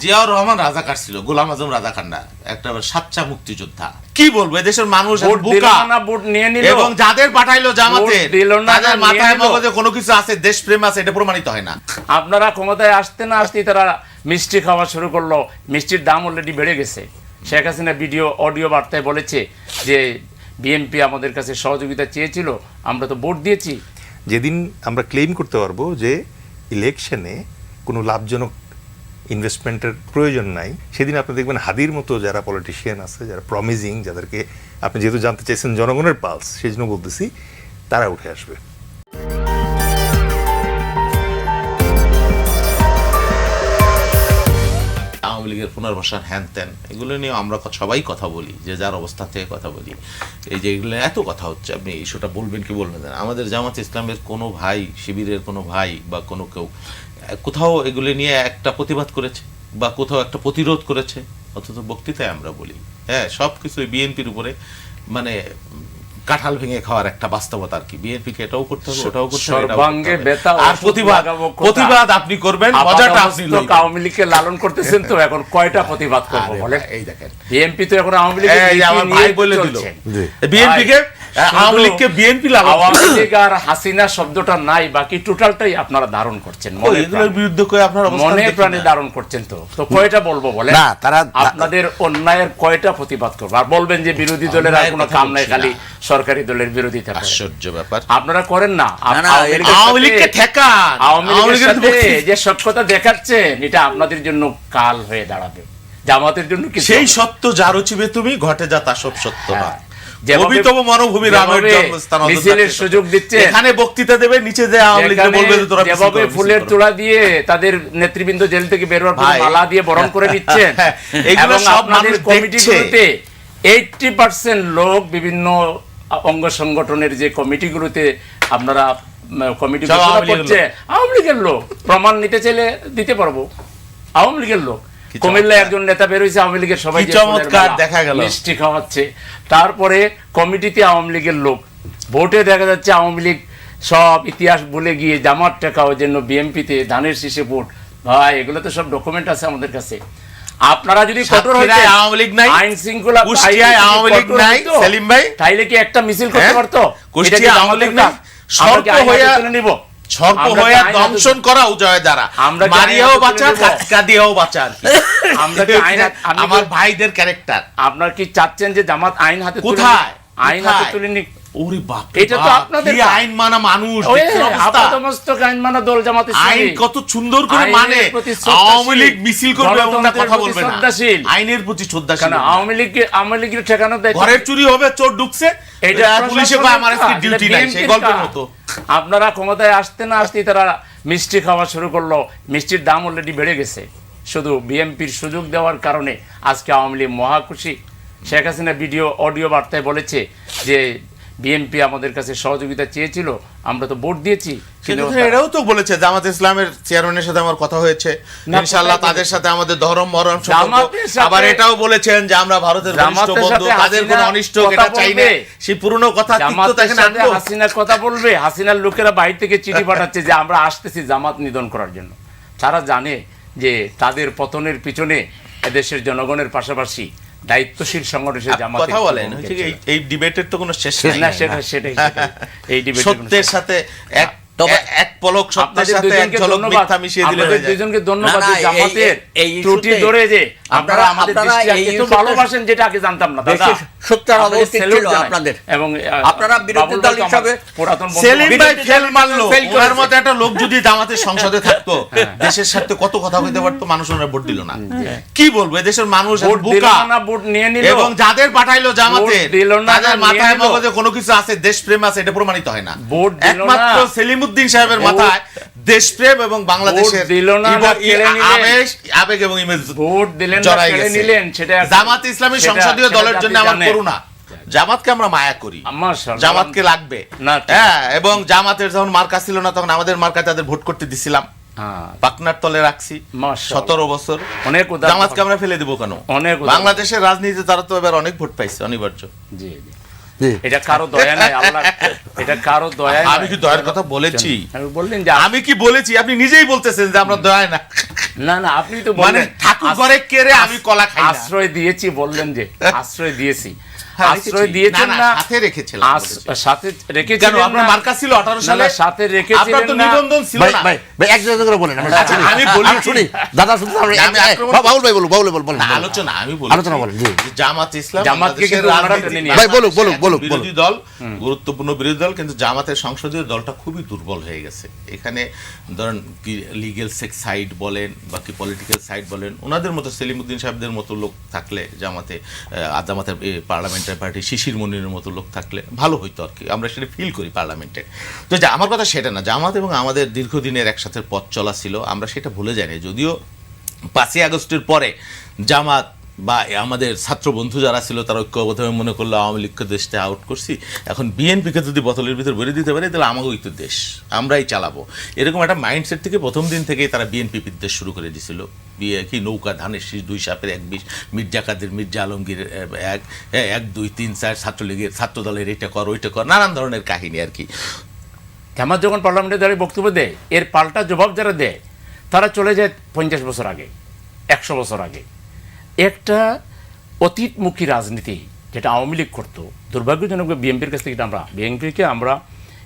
জিয়াউর রহমান রাজাকার ছিল, গোলাম আজম রাজাকার না, একটা সাচ্চা মুক্তিযোদ্ধা। কি বলবো, এদেশের মানুষ বোকা এবং যাদের পাঠাইলো জামাতে তাদের মাথায় মগজে কোনো কিছু আছে, দেশপ্রেম আছে, এটা প্রমাণিত হয় না। আপনারা ক্ষমতায় আসতে না আসতেই তারা মিষ্টি খাওয়া শুরু করলো। মিষ্টির দাম অলরেডি বেড়ে গেছে। শেখ হাসিনা অডিও বার্তায় বলেছে যে বিএনপি আমাদের কাছে সহযোগিতা চেয়েছিল, আমরা তো ভোট দিয়েছি। যেদিন আমরা ক্লেম করতে পারবো যে ইলেকশনে কোনো লাভজনক ইনভেস্টমেন্টের প্রয়োজন নাই, সেদিন আপনি দেখবেন হাদির মতো যারা পলিটিশিয়ান আছে, যারা প্রমিজিং, যাদেরকে আপনি যেহেতু জানতে চাইছেন জনগণের পালস, সেই জন্য বলতেছি, তারা উঠে আসবে। আওয়ামী লীগের পুনর্বাসন হ্যান ত্যান এগুলো নিয়ে আমরা সবাই কথা বলি, যে যার অবস্থা থেকে কথা বলি। এই যে এগুলো এত কথা হচ্ছে, আপনি ইস্যুটা বলবেন কি বলবেন না। আমাদের জামাত ইসলামের কোনো ভাই, শিবিরের কোনো ভাই বা কোনো কেউ কোথাও এগুলো নিয়ে একটা প্রতিবাদ করেছে বা কোথাও একটা প্রতিরোধ করেছে? অথচ বক্তৃতায় আমরা বলি হ্যাঁ সব কিছু বিএনপির উপরে, মানে কাঁঠাল ভেঙে খাওয়ার একটা বাস্তবতা আর কি। বিএনপিকে এটাও করতে হবে, ওটাও করতে হবে, আর প্রতিবাদ আপনি করবেন, মজাটা আপনি লইবেন। আওয়ামী লীগকে লালন করতেছেন তো, এখন কয়টা প্রতিবাদ করব বলেন? এই দেখেন বিএনপি তো এখন আওয়ামী লীগ আমার ভাই বলে দিল, বিএনপিকে আওয়ামী লীগকে বিএনপি লালন, আওয়ামী লীগ আর হাসিনা শব্দটা নাই, বাকি টোটালটাই আপনারা ধারণ করছেন, এগুলোর বিরুদ্ধে কই আপনারা মনে প্রাণে ধারণ করছেন। তো কয়টা বলবো বলেন? না, তারা আপনাদের অন্যায়ের কয়টা প্রতিবাদ করবো? আর বলবেন যে বিরোধী দলের আর কোনো কাম নাই, খালি সরকারি দলের বিরোধিতা। আশ্চর্য ব্যাপার, আপনারা করেন না। আওয়ামী লীগকে ঠেকান, আওয়ামী লীগের সাথে যে সত্যতা দেখাচ্ছেন, এটা আপনাদের জন্য কাল হয়ে দাঁড়াবে, জামাতের জন্য কি? সেই সত্য যার চিবে তুমি, ঘটে যা তা সব সত্য না। কবিতব মরুভূমি রামের জন্মস্থান, মিছিলের সুযোগ দিচ্ছে, এখানে বক্তৃতা দেবে, নিচে যে আওয়ামী লীগকে বলবে তোরা যেভাবে ফুলের তোড়া দিয়ে তাদের নেতৃবৃন্দ জেল থেকে বের হওয়ার পর মালা দিয়ে বরণ করে নিচ্ছেন, এগুলো সব আপনাদের কমিটিগুলোতে 80% লোক বিভিন্ন অঙ্গ সংগঠনের যে কমিটিগুলোতে আপনারা কমিটি ঘোষণা করছে আওয়ামী লীগের লোক। প্রমাণ নিতে চাইলে দিতে পারবো, আওয়ামী লীগের লোক। কুমিল্লায় একজন নেতা বের হয়েছে আওয়ামী লীগের, সবাই চমৎকার দেখা গেল, মিষ্টি খাওয়াচ্ছে। তারপরে কমিটিতে আওয়ামী লীগের লোক, ভোটে দেখা যাচ্ছে আওয়ামী লীগ সব ইতিহাস ভুলে গিয়ে জামাত টেকাওয়ার জন্য বিএনপিতে ধানের শীষে ভোট। ভাই এগুলো তো সব ডকুমেন্ট আছে আমাদের কাছে। আপনারা যদি কঠোর হইতে, আওয়ামী লীগ নাই, আইন শৃঙ্খলা কুষ্টিয়ায় আওয়ামী লীগ নাই, সেলিম ভাই, তাইলে কি একটা মিছিল করতে পারতো? কুষ্টিয়ায় আওয়ামী লীগ নাই, সর্প হইয়া নিব, সর্প হইয়া দংশন করা উজয় দ্বারা, মারিয়াও বাঁচা, কাদিয়াও বাঁচা। আমরা কি আইন, আমার ভাইদের ক্যারেক্টার। আপনারা কি চাচ্ছেন যে জামাত আইন হাতে কোথায় আইন হাতে তুলে নিক? ওরে বাপ, এটা তো আপনাদের আইন মানা মানুষ, আপাতমস্তক আইন মানা দল জামাত ইসলামী, আইন কত সুন্দর করে মানে। আওয়ামী লীগ মিছিল করবে এমন কথা বলবে না, আইনের প্রতি শ্রদ্ধাশীল। আওয়ামী লীগের ঠেকানোর দায়িত্ব, ঘরের চুরি হবে, চোর ঢুকছে, এটা পুলিশে কয় আমার আজকে ডিউটি নাই, সেই গল্পের মতো। আপনারা ক্ষমতায় আসতে না আসতেই তারা মিষ্টি খাওয়া শুরু করলো। মিষ্টির দাম অলরেডি বেড়ে গেছে। শুধু বিএনপির সুযোগ দেওয়ার কারণে আজকে আওয়ামী লীগ মহা খুশি। শেখ হাসিনা অডিও বার্তায় বলেছে যে বিএনপি আমাদের কাছে সহযোগিতা চেয়েছিল, আমরা তো ভোট দিয়েছি। এটাও তো বলেছে জামাত ইসলামের চেয়ারম্যানের সাথে আমার কথা হয়েছে, ইনশাআল্লাহ তাদের সাথে আমাদের ধর্ম মরণ সম্পর্ক। আবার এটাও বলেছেন যে আমরা ভারতের ঘনিষ্ঠ বন্ধু, তাদের কোনো অনিষ্ট এটা চাই না। সেই পুরনো কথা হাসিনার কথা বলবে। হাসিনার লোকেরা বাইরে থেকে চিঠি পাঠাচ্ছে যে আমরা আসতেছি জামাত নিধন করার জন্য। তারা জানে যে তাদের পতনের পিছনে এদেশের জনগণের পাশাপাশি দায়িত্বশীল সংগঠনের জামাত। কথা বলেন, এই ডিবেটের তো কোনো শেষ নাই না, সেটাই এই ডিবেট সত্যের সাথে এক পলক সত্যের সাথে এক ঝলক মিথ্যা মিশিয়ে দিলে হয়ে যায়। দুইজনকে ধন্যবাদ জামাতের ত্রুটি ধরে যে আপনারা আমাদের দৃষ্টি এত ভালোবাসেন, যেটা আগে জানতাম না। দাদা সত্যের অবস্থা ছিল আপনাদের, এবং আপনারা বিরোধী দল হিসেবে পুরাতন সেলিম ভাই ফেল মারলো। ওর মতো একটা লোক যদি জামাতের সংসদে থাকতো, দেশের সাথে কত কথা কইতে পারতো, মানুষ ওনার ভোট দিল না। কি বলবো, এদেশের মানুষ বোকা এবং যাদের পাঠাইলো জামাতে তাদের মাথায় মগজে কোনো কিছু আছে, দেশপ্রেম আছে, এটা প্রমাণিত হয় না। একমাত্র সেলিমউদ্দিন সাহেবের মাথায় দেশপ্রেম এবং বাংলাদেশের আবেগ এবং ইমেজ ভোট দিলেন না, কেড়ে নিলেন। সেটা জামাত ইসলামী সংসদীয় দলের জন্য আমার করুণা। জামাতকে আমরা মায়া করি, জামাতকে লাগবে। হ্যাঁ, এবং জামাতের যখন মার্কা ছিল না, তখন আমাদের মার্কা তাদের ভোট করতে দিছিলাম, পাকনার তলে রাখছি 17 বছর। জামাতকে আমরা ফেলে দিব কেন? বাংলাদেশের রাজনীতিতে তারা তো এবার অনেক ভোট পাইছে, অনিবার্য। এটা কারো দয়া নাই, আল্লাহ, এটা কারো দয়া নাই। আমি কি দয়ার কথা বলেছি? বললেন যে আমি কি বলেছি? আপনি নিজেই বলতেছেন যে আমরা দয়া না। না আপনি তো মানে বললেন ঠাকুর ঘরে কেড়ে আমি কলা খাই না। আশ্রয় দিয়েছি বললেন যে আশ্রয় দিয়েছি, হ্যাঁ, আশ্রয় রেখেছি। দিয়েছেন না, না সাথে রেখেছিলাম বলেছি। সাথে রেখেছিলেন কেন আপনার না? মার্কা ছিল 18 না, সালে? না, সাথে আপনার রেখেছিলেন তো না? নিবন্ধন ছিল ভাই না। ভাই ভাই এক জায়গা করে বলেন, আচ্ছা, আমি বলি কি? শুনি দাদা শুনতে আমি আক্রমণ- বাউল ভাই বলুন, বাউল বলুন, না, আলোচনা আমি বলি আলোচনা বলেন, জি। জামাত ইসলাম জামাতকে বাংলাদেশের কিন্তু ওনারা রাজনীতি- টেনে নিয়ে ভাই, বলুক, বলুক, বাংলাদেশের বলুক, বিরোধী দল, গুরুত্বপূর্ণ বিরোধী দল, কিন্তু জামাতের সংসদীয় দলটা খুবই দুর্বল হয়ে গেছে। এখানে ধরেন কি লিগ্যাল সাইড বলেন বা কি পলিটিক্যাল সাইড বলেন, ওনাদের মতো সেলিমউদ্দিন সাহেবদের মতো লোক থাকলে জামাতের পার্লামেন্টারি পার্টি শিশির মনিরের মতো লোক থাকলে ভালো হইতো আর কি, আমরা সেটা ফিল করি পার্লামেন্টে। তো আমার কথা সেটা না, জামাত এবং আমাদের দীর্ঘদিনের একসাথে পথ চলা ছিল, আমরা সেটা ভুলে যাইনি। যদিও 5ই আগস্টের পরে জামাত বা আমাদের ছাত্র বন্ধু যারা ছিল তারা ঐক্যবদ্ধভাবে মনে করলো আওয়ামী লীগকে দেশ থেকে আউট করছি, এখন বিএনপিকে যদি বোতলের ভিতর ভরে দিতে পারি তাহলে আমাকেই তো দেশ, আমরাই চালাবো, এরকম একটা মাইন্ডসেট থেকে প্রথম দিন থেকেই তারা বিএনপি বিদ্বেষ শুরু করে দিয়েছিল। কি নৌকা ধানের শীষ 2 সাপের 1 বিষ, মির্জা কাদের, মির্জা আলমগীর 1 2 3 4, ছাত্রলীগের ছাত্র দলের এটা কর ওইটা কর, নানান ধরনের কাহিনী আর কি। জামাত যখন পার্লামেন্টে দাঁড়িয়ে বক্তব্য দেয়, এর পাল্টা জবাব যারা দেয় তারা চলে যায় 50 বছর আগে, 100 বছর আগে। একটা অতীতমুখী রাজনীতি যেটা আওয়ামী লীগ করতো, দুর্ভাগ্যজনক বিএনপির কাছ থেকে বিএনপিকে আমরা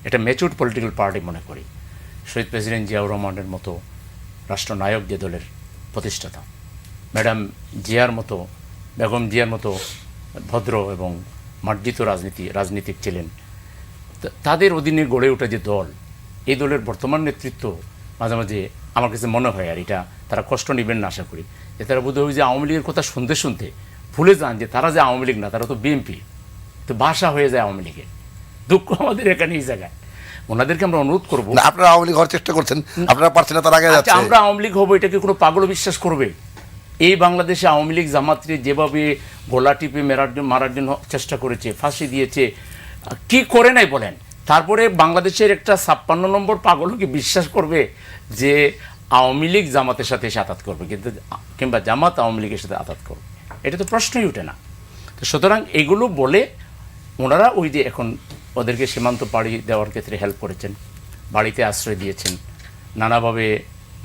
একটা ম্যাচিউরড পলিটিক্যাল পার্টি মনে করি। শহীদ প্রেসিডেন্ট জিয়াউর রহমানের মতো রাষ্ট্রনায়ক যে দলের প্রতিষ্ঠাতা, ম্যাডাম জিয়ার মতো, বেগম জিয়ার মতো ভদ্র এবং মার্জিত রাজনীতিক ছিলেন, তাদের অধীনে গড়ে ওঠা যে দল, এই দলের বর্তমান নেতৃত্ব মাঝে মাঝে আমার কাছে মনে হয়, আর এটা তারা কষ্ট নেবেন না আশা করি, যে তারা বোধ হয় যে আওয়ামী লীগের কথা শুনতে শুনতে ভুলে যান যে তারা যে আওয়ামী লীগ না, তারা তো বিএনপি, তো ভাষা হয়ে যায় আওয়ামী লীগের। দুঃখ আমাদের এখানে এই জায়গায়। ওনাদেরকে আমরা অনুরোধ করবো, না, আপনারা আওয়ামী লীগ হওয়ার চেষ্টা করছেন, আপনারা পারছেন না, তার আগে আচ্ছা, যাচ্ছে। আমরা আওয়ামী লীগ হবো এটাকে কোনো পাগল বিশ্বাস করবে? এই বাংলাদেশে আওয়ামী লীগ জামাতরে যেভাবে গোলা টিপে মারার জন্য চেষ্টা করেছে, ফাঁসি দিয়েছে, কি করে নাই বলেন? তারপরে বাংলাদেশের একটা 56 নম্বর পাগলও কি বিশ্বাস করবে যে আওয়ামী লীগ জামাতের সাথে এসে আঘাত করবে, কিন্তু কিংবা জামাত আওয়ামী লীগের সাথে আঘাত করবে? এটা তো প্রশ্নই ওঠে না। তো সুতরাং এগুলো বলে ওনারা ওই যে এখন ওদেরকে সীমান্ত পাড়ি দেওয়ার ক্ষেত্রে হেল্প করেছেন, বাড়িতে আশ্রয় দিয়েছেন, নানাভাবে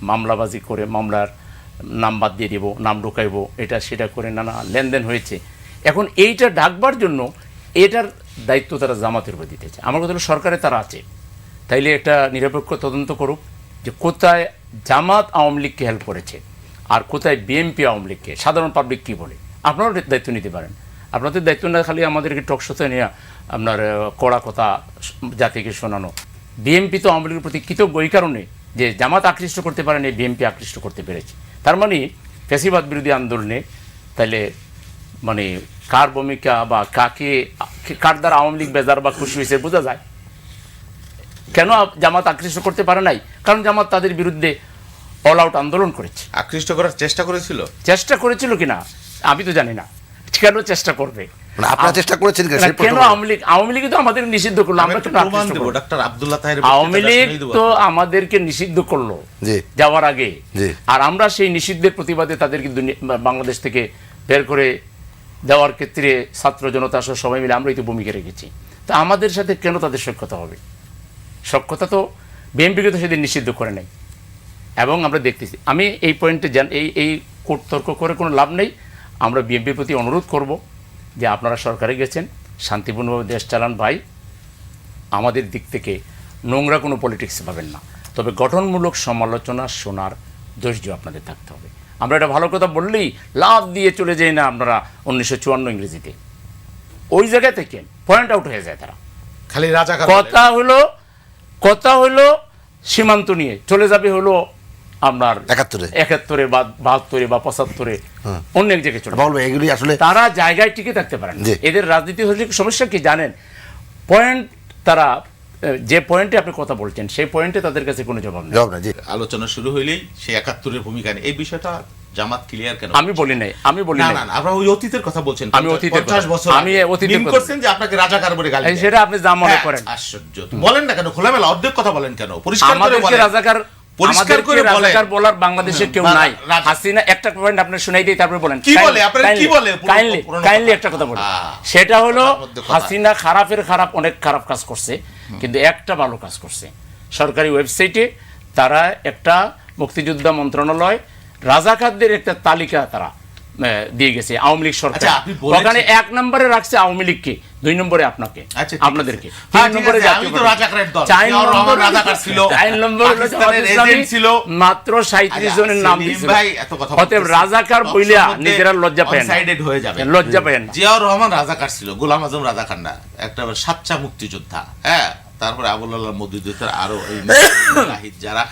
মামলাবাজি করে মামলার নাম বাদ দিয়ে দেবো, নাম ঢুকাইবো, এটা সেটা করে নানা লেনদেন হয়েছে। এখন এইটা ঢাকবার জন্য এটার দায়িত্ব তারা জামাতের উপর দিতেছে। আমার কথা হলো সরকারে তারা আছে, তাইলে একটা নিরপেক্ষ তদন্ত করুক যে কোথায় জামাত আওয়ামী লীগকে হেল্প করেছে আর কোথায় বিএনপি আওয়ামী লীগকে। সাধারণ পাবলিক কী বলে, আপনারাও দায়িত্ব নিতে পারেন। আপনাদের দায়িত্ব না খালি আমাদেরকে টকশোতে নিয়ে আপনার কড়া কথা জাতিকে শোনানো। বিএনপি তো আওয়ামী লীগের প্রতি কৃতজ্ঞ এই কারণে যে জামাত আকৃষ্ট করতে পারেনি, বিএনপি আকৃষ্ট করতে পেরেছে। তার মানে ফ্যাসিবাদ বিরোধী আন্দোলনে তাইলে মানে কার ভূমিকা বা কার দ্বারা আওয়ামী লীগ বেজার বা খুশি হয়েছে বোঝা যায়। কেন জামাত আকৃষ্ট করতে পারে নাই? কারণ জামাত তাদের বিরুদ্ধে অল আউট আন্দোলন করেছে। আকৃষ্ট করার চেষ্টা করেছিল কিনা আমি তো জানি না, কেন চেষ্টা করবে? মানে আপনারা চেষ্টা করেছেন কেন আওয়ামী লীগ তো আমাদের নিষিদ্ধ করলো, আমরা কেন আকৃষ্ট করব? ডক্টর আব্দুল্লাহ তাহের আওয়ামী লীগ তো আমাদেরকে নিষিদ্ধ করলো যাওয়ার আগে, আর আমরা সেই নিষিদ্ধের প্রতিবাদে তাদেরকে বাংলাদেশ থেকে বের করে দেওয়ার ক্ষেত্রে ছাত্র জনতা সহ সবাই মিলে আমরাই তো ভূমিকা রেখেছি। তো আমাদের সাথে কেন তাদের সখ্যতা হবে? সখ্যতা তো বিএনপিকে তো সেদিন নিষিদ্ধ করে নাই। এবং আমরা দেখতেছি, আমি এই পয়েন্টে এই তর্ক করে কোনো লাভ নেই। আমরা বিএনপির প্রতি অনুরোধ করব যে আপনারা সরকারে গেছেন, শান্তিপূর্ণভাবে দেশ চালান ভাই, আমাদের দিক থেকে নোংরা কোনো পলিটিক্স পাবেন না, তবে গঠনমূলক সমালোচনা শোনার ধৈর্য আপনাদের থাকতে হবে। আমরা এটা ভালো কথা বললেই লাভ দিয়ে চলে যাই না আপনারা 1954 ইংরেজিতে, ওই জায়গা থেকে পয়েন্ট আউট হয়ে যায় তারা। খালি রাজাকার কথা হলো সীমান্ত নিয়ে চলে যাবে হলো আপনার 71 বা 72 বা 75 অন্য এক জায়গায় চলে যাবে। এগুলি আসলে তারা জায়গায় টিকে থাকতে পারেন। এদের রাজনীতি হলে সমস্যা কি জানেন? পয়েন্ট, তারা যে পয়েন্টে আপনি কথা বলছেন সেই পয়েন্টে তাদের কাছে কোনো জবাব নেই। আলোচনা শুরু হইলেই সেই 71-এর ভূমিকা নেই, এই বিষয়টা জামাত ক্লিয়ার কেন? আমি বলি নাই। না আপনারা ওই অতীতের কথা বলছেন। আমি অতীতের 50 বছর আমি অতীতের কথা করছেন যে আপনাকে রাজাকার বলে গালি দেয়। সেটা আপনি যা মনে করেন। আশ্চর্য, বলেন না কেন? খোলামেলা অর্ধেক কথা বলেন কেন? পরিষ্কার করে বলেন। রাজাকার পরিষ্কার করে রাজাকার বলার বাংলাদেশে কেউ নাই। হাসিনা একটা পয়েন্ট আপনি শুনাই দিই, তারপরে বলেন কি বলে, আপনারা কি বলে? কাইন্ডলি একটা কথা বলেন। সেটা হলো হাসিনা খারাপের খারাপ অনেক খারাপ কাজ করছে, কিন্তু একটা ভালো কাজ করছে। সরকারি ওয়েবসাইটে তারা একটা মুক্তিযোদ্ধা মন্ত্রণালয় রাজাকারদের একটা তালিকা তারা দিয়ে গেছে আওয়ামী লীগ সরকার। আচ্ছা, আপনি বলেছেন- ওখানে 1 নম্বরে রাখছে আওয়ামী লীগকে, 2 নম্বরে আপনাকে, আচ্ছা, ঠিক আপনাদেরকে, আছে। 3 নম্বরে ঠিক আছে, আমি তো রাজাকারের দল। জিয়াউর রহমান রাজাকার ছিল, 4 নম্বরে পাকিস্তানের এজেন্ট ছিল। মাত্র 37 জনের নাম সেলিম দিয়েছিল। ভাই এত কথা অতএব বলতেছে। রাজাকার টক বইলা শোর মধ্যে নিজেরা লজ্জা পেন না। one-sided হয়ে যাবে। লজ্জা পেন না। জিয়াউর রহমান রাজাকার ছিল, গোলাম আজম রাজাকার না, একটা সাচ্চা মুক্তিযোদ্ধা। হ্যাঁ, তারপরে আবুল আল্লাহ মধ্যযুদ্ধের আরো এই মুজাহিদ যারা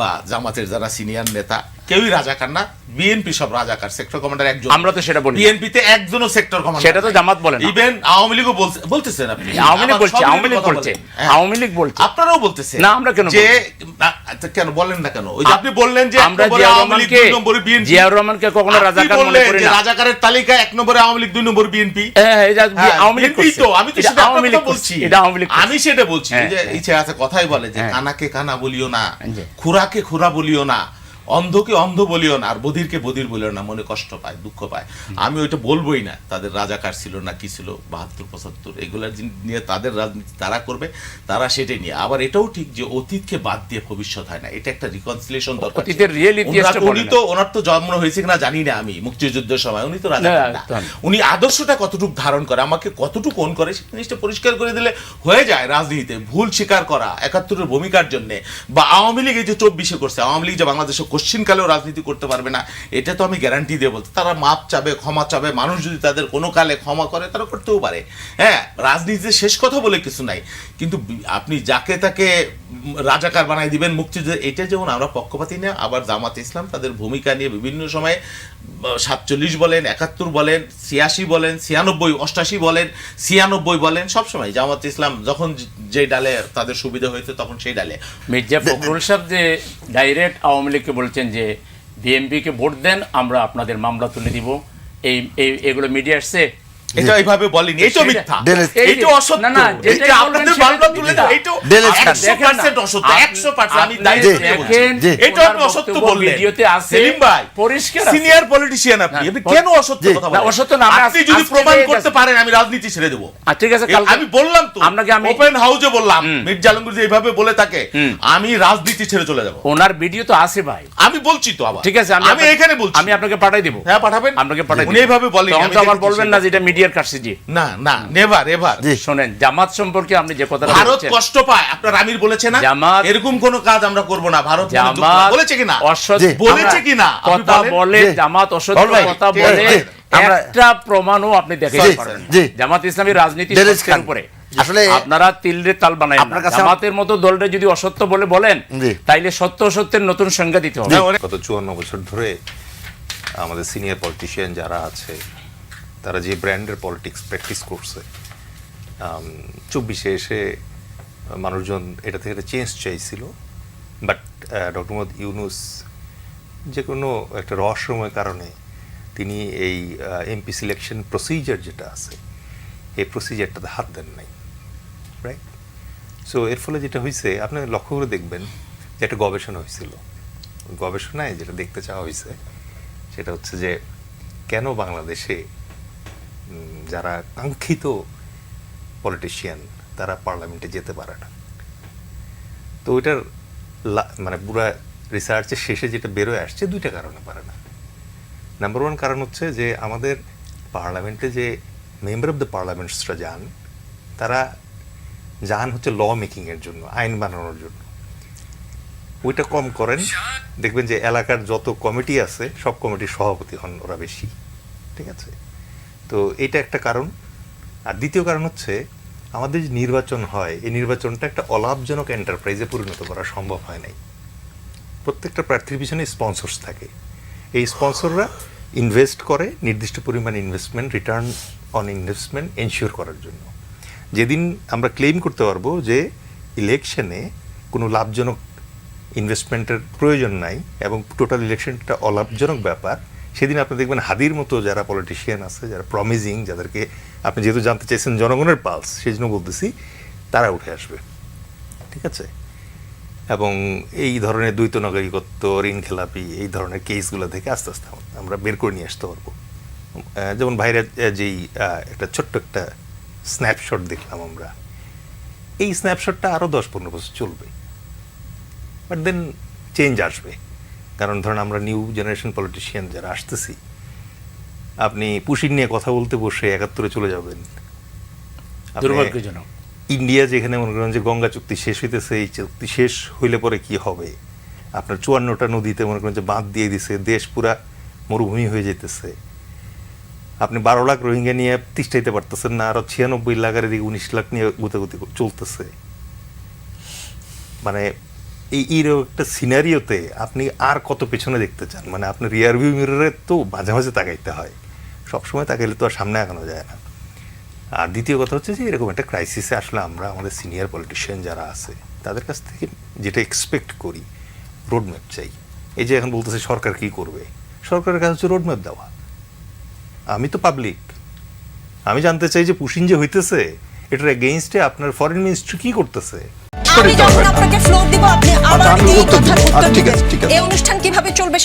বা জামাতের যারা সিনিয়র নেতা কেউই রাজাকার না, বিএনপি সব রাজাকার। সেক্টর কমান্ডার একজন, আমরা তো সেটা বলি না। বিএনপি তে একজনও সেক্টর কমান্ডার, সেটা তো জামাত বলে না। ইভেন আওয়ামী লীগও বলতেছেন আপনি। আওয়ামী লীগ আবার বলছে, সব আওয়ামী লীগ কথা বলছে, বলেন। হ্যাঁ। আওয়ামী লীগ বলছে। আপনারাও বলতেছেন না, আমরা কেন যে বলবো? আচ্ছা, কেন বলেন না কেন? ওই যে আপনি বললেন যে আমরা 1 নম্বরে জিয়াউর আওয়ামী লীগ, রহমানকে 2 নম্বরে বিএনপি। জিয়াউর রহমানকে কখনো আপনি রাজাকার মনে বললেন করি যে না। রাজাকারের তালিকায় 1 নম্বরে আওয়ামী লীগ, 2 নম্বরে বিএনপি। হ্যাঁ, এটা হ্যাঁ, আওয়ামী লীগ বিএনপি করছে। তো, আমি তো এটা সেটা আওয়ামী আপনাকে লীগ বলছি। এটা আওয়ামী লীগ করছে। আমি সেটা বলছি হ্যাঁ, যে হ্যাঁ। ইচ্ছে আছে কথাই বলে যে হ্যাঁ। কানাকে কানা বলিও না, জি। খুরাকে খুরা বলিও না, অন্ধকে অন্ধ বলিও না, আর বধিরকে বধির বলিও না, মনে কষ্ট পায়, দুঃখ পায়। আমি ওইটা বলবোই না তাদের রাজাকার ছিল না কি ছিল, 72-75 এগুলার নিয়ে তাদের রাজনীতি তারা করবে, তারা সেটাই নিয়ে। আবার এটাও ঠিক যে অতীতকে বাদ দিয়ে ভবিষ্যৎ হয় না, এটা একটা রিকনসিলিয়েশন দরকার। অতীতের real ইতিহাসটা বলে উনি না। তো, ওনার তো জন্ম হয়েছে কিনা জানি না আমি, মুক্তিযুদ্ধের সময় উনি তো রাজাকার না, না। তা না। উনি আদর্শটা কতটুকু ধারণ করে, আমাকে কতটুকু কোন করে, সেই জিনিসটা পরিষ্কার করে দিলে হয়ে যায়। রাজনীতিতে ভুল স্বীকার করা 71-এর ভূমিকার জন্য, বা আওয়ামী লীগ এই যে 24-এ করছে, আওয়ামী লীগ যে বাংলাদেশে কোশ্চিনকালেও রাজনীতি করতে পারবে না, এটা তো আমি গ্যারান্টি দিয়ে বলতে। তারা মাপ চাবে, ক্ষমা চাবে, মানুষ যদি তাদের কোনো কালে ক্ষমা করে তারা করতেও পারে। হ্যাঁ, রাজনীতিতে শেষ কথা বলে কিছু নাই, কিন্তু আপনি যাকে তাকে রাজাকার বানাই দিবেন মুক্তিযুদ্ধ, এটা যেমন আমরা পক্ষপাতী না। আবার জামাত ইসলাম তাদের ভূমিকা নিয়ে বিভিন্ন সময়ে 47 বলেন, 71 বলেন, 86 বলেন, 96, 88 বলেন, 96 বলেন, সবসময় জামাত ইসলাম যখন যে ডালে তাদের সুবিধা হয়েছে তখন সেই ডালে। মির্জা ফখরুল সাহেব যে ডাইরেক্ট আওয়ামী লীগকে বলছেন যে বিএনপিকে ভোট দেন, আমরা আপনাদের মামলা তুলে দিব, এগুলো মিডিয়া আসছে। এটা এইভাবে বলেনি, এইটা মিথ্যা, এইটা অসত্য। না, না, যেটাই এইটা বলবেন আপনাদের সেটাই মামলা তুলে মিথ্যা। দেন, এইটা ডেলেস খান। 100% অসত্য, 100% আমি দায়িত্ব নিয়ে বলছি। দেখেন, জি। এটা আপনি ওনার অসত্য বক্তব্য বললেন। ভিডিওতে আছে, সেলিম ভাই, পরিষ্কার আছে। সিনিয়র পলিটিশিয়ান আপনি, আপনি কেন অসত্য জি। কথা না, বলেন? অসত্য না, আমরা আপনি যদি আজকে প্রমাণ যে- করতে পারেন আমি রাজনীতি ছেড়ে দেব। ঠিক আছে, কালকে আমি বললাম তো, আপনাকে আমি ওপেন হাউসে বললাম, মির্জা আলমগীর যে এইভাবে বলে থাকে, আমি রাজনীতি ছেড়ে চলে যাব। ওনার ভিডিও তো আছে ভাই। আমি বলছি তো আবার, ঠিক আছে, আমি আপনাকে- এখানে বলছি। আমি আপনাকে পাঠাই দিব। হ্যাঁ, পাঠাবেন। আপনাকে পাঠাই দিব। উনি এইভাবে বলেন, তখন আমি তো আবার দেখেছি বলবেন সেটা। না যে এটা মিডিয়ার কারসাজি। না না, নেভার এভার। জি। শোনেন, জামাত সম্পর্কে আপনি যে কথাটা ভারত বলছেন, কষ্ট পায়, আপনার আমির বলেছে না জামাত- এরকম কোন কাজ আমরা করব না, ভারত মনে দুঃখ জামাত পায়। বলেছে কিনা? অসৎ জি। বলেছে আমরা কিনা? আপনি কথা বলেন। বলে, জি। জামাত অসৎ বল ভাই, কথা ঠিক বলে, আছে, আমরা- একটা প্রমাণও আপনি দেখাতে জি, পারেন না। জি। জামাত ইসলামী রাজনীতি ডেরেস সত্যের খান। উপরে। আসলে আপনারা তিলরে তাল বানায় আপনার কাছে জামাতের মতো দলটা যদি অসত্য বলে বলেন, জি। তাইলে সত্য অসত্যের নতুন সংজ্ঞা দিতে হবে। না, ওরে- গত 54 বছর ধরে আমাদের সিনিয়র পলিটিশিয়ান যারা আছে তারা যে ব্র্যান্ডের পলিটিক্স প্র্যাকটিস করছে, 24-এ এসে মানুষজন এটা থেকে একটা চেঞ্জ চাইছিল, বাট ডক্টর মোহাম্মদ ইউনূস যে কোনো একটা রহস্যময় কারণে তিনি এই এমপি সিলেকশন প্রসিজার যেটা আছে এই প্রসিজারটাতে হাত দেন নাই, রাইট? সো এর ফলে যেটা হয়েছে আপনি লক্ষ্য করে দেখবেন যে একটা গবেষণা হয়েছিল, ওই গবেষণায় যেটা দেখতে চাওয়া হয়েছে সেটা হচ্ছে যে কেন বাংলাদেশে যারা কাঙ্ক্ষিত পলিটিশিয়ান তারা পার্লামেন্টে যেতে পারে না। তো ওইটার মানে পুরা রিসার্চের শেষে যেটা বেরোয় আসছে 2টা কারণে পারে না। নাম্বার 1 কারণ হচ্ছে যে আমাদের পার্লামেন্টে যে মেম্বার অফ দ্য পার্লামেন্টসরা তারা যান হচ্ছে ল মেকিংয়ের জন্য, আইন বানানোর জন্য। ওইটা কম করেন, দেখবেন যে এলাকার যত কমিটি আছে সব কমিটির সভাপতি হন ওরা বেশি, ঠিক আছে? তো এটা একটা কারণ। আর দ্বিতীয় কারণ হচ্ছে আমাদের যে নির্বাচন হয় এই নির্বাচনটা একটা অলাভজনক এন্টারপ্রাইজে পরিণত করা সম্ভব হয় নাই। প্রত্যেকটা প্রার্থীর পিছনে স্পন্সরস থাকে, এই স্পন্সররা ইনভেস্ট করে নির্দিষ্ট পরিমাণ investment, return on investment ensure করার জন্য। যেদিন আমরা ক্লেম করতে পারবো যে ইলেকশনে কোনো লাভজনক ইনভেস্টমেন্টের প্রয়োজন নাই এবং টোটাল ইলেকশনটা অলাভজনক ব্যাপার, সেদিন আপনি দেখবেন হাদির মতো যারা পলিটিশিয়ান আছে, যারা প্রমিজিং, যাদেরকে আপনি যেহেতু জানতে চাইছেন জনগণের পালস, সেই জন্য বলতেছি, তারা উঠে আসবে, ঠিক আছে? এবং এই ধরনের দ্বৈত নাগরিকত্ব, ঋণ খেলাপি, এই ধরনের কেসগুলো থেকে আস্তে আস্তে আমরা বের করে নিয়ে আসতে পারবো। যেমন বাইরে যেই একটা ছোট্ট একটা স্ন্যাপশট দেখলাম আমরা, এই স্ন্যাপশটটা আরও 10-15 বছর চলবে, বাট দেন চেঞ্জ আসবে। কারণ ধরেন আমরা নিউ জেনারেশন পলিটিশিয়ান যারা আসতেছি, আপনি পুশিন নিয়ে কথা বলতে বসে 71-এ চলে যাবেন। আপনি দুর্ভাগ্যজনক। ইন্ডিয়া যেখানে মনে করেন যে গঙ্গা চুক্তি শেষ হইতেছে, এই চুক্তি শেষ হইলে পরে কি হবে, আপনার 54টা নদীতে মনে করেন যে বাঁধ দিয়ে দিছে, দেশ পুরা মরুভূমি হয়ে যেতেছে, আপনি 12 লাখ রোহিঙ্গা নিয়ে তিষ্টাইতে পারতেছেন না, আরো 96 লাখ আর এদিকে 19 লাখ নিয়ে গুতাগুতি চলতেছে। মানে এইরকম একটা সিনারিওতে আপনি আর কত পেছনে দেখতে চান? মানে আপনার রিয়ার ভিউ মিররে তো মাঝে মাঝে তাকাইতে হয়, সবসময় তাকাইলে তো আর সামনে আগানো যায় না। আর দ্বিতীয় কথা হচ্ছে যে এরকম একটা ক্রাইসিসে আসলে আমরা আমাদের সিনিয়র পলিটিশিয়ান যারা আছে তাদের কাছ থেকে যেটা এক্সপেক্ট করি, রোডম্যাপ চাই। এই যে এখন বলতেছে সরকার কি করবে, সরকারের কাছে হচ্ছে রোডম্যাপ দেওয়া। আমি তো পাবলিক, আমি জানতে চাই যে পুশিন যে হইতেছে এটার এগেইনস্টে আপনার ফরেন মিনিস্ট্রি কি করতেছে। আমি যখন আপনাকে ফ্লোর দিব আপনি আবার আমি এই উত্তর দিব। কথার উত্তর ঠিক আছে, দিবেন। ঠিক আছে। এই অনুষ্ঠান কিভাবে চলবে